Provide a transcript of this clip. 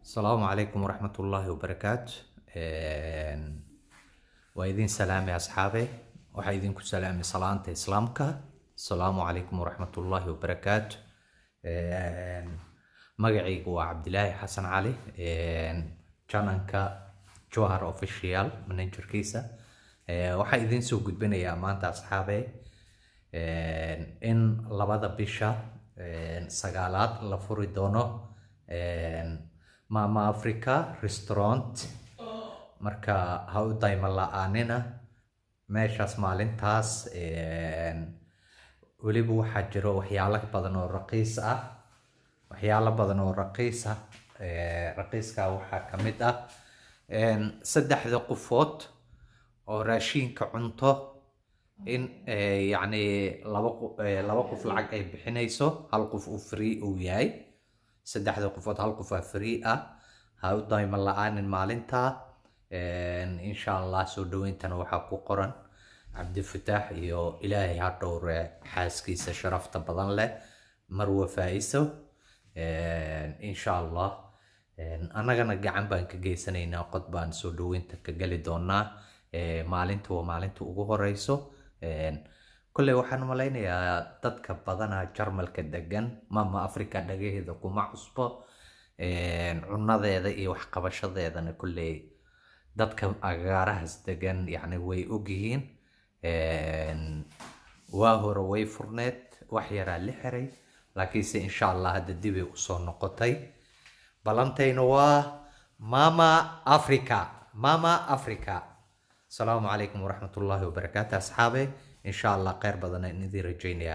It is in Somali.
السلام عليكم ورحمة الله وبركاته. وإذن سلام يا أصحابي، وحيدينكم سلام صلاة إسلامك. السلام عليكم ورحمة الله وبركاته. مقعي هو عبد الله حسن علي، channelka جوهر اوفيشيال من انجركيسا. وحيدين سو قدبنا يا مانتا أصحابي إن لبدا بيشا سقالات لفوري دونو ماما أفريكا ريستورانت. marka ha u dayma la'aanina meeshaas maalintaas. weliba waxaa jiro waxyaalo badan oo raqiis ah. raqiiska waxaa ka mid ah saddexda qofood oo raashinka cunto in yacni laba qof lacag ay bixinayso, hal qof uu free uu yahay. saddexda qofood hal qof aa free ah. ha u dayma la'aanin maalintaa. إن شاء الله سودوينتنا وحكو قرن عبد الفتاح يو إلهي هادور حاسكيس شرفت بدن له مروة فايسو. إن شاء الله أنا جانا جعان بانك جيسانينا قد بان سودوينتا كجلي دونا مالنتو ugu horeyso. كل واحد ملاين يا تدك بدنا جرمل كدجن ماما أفريقيا دجيه ذا كوما عصبة عنا ذا إيه وحقبش ذا أنا كل dadka agaarahaas degan yani way ogyihiin. waa hore way furneed, wax yaraa la xiray, laakiinse insha allah hadda dibay usoo noqotay. balantayna waa mama africa. asalaamu calaykum waraxmatullaahi wabarakaatu asxaabe. insha allah kheyr badan aan idin rajaynaya.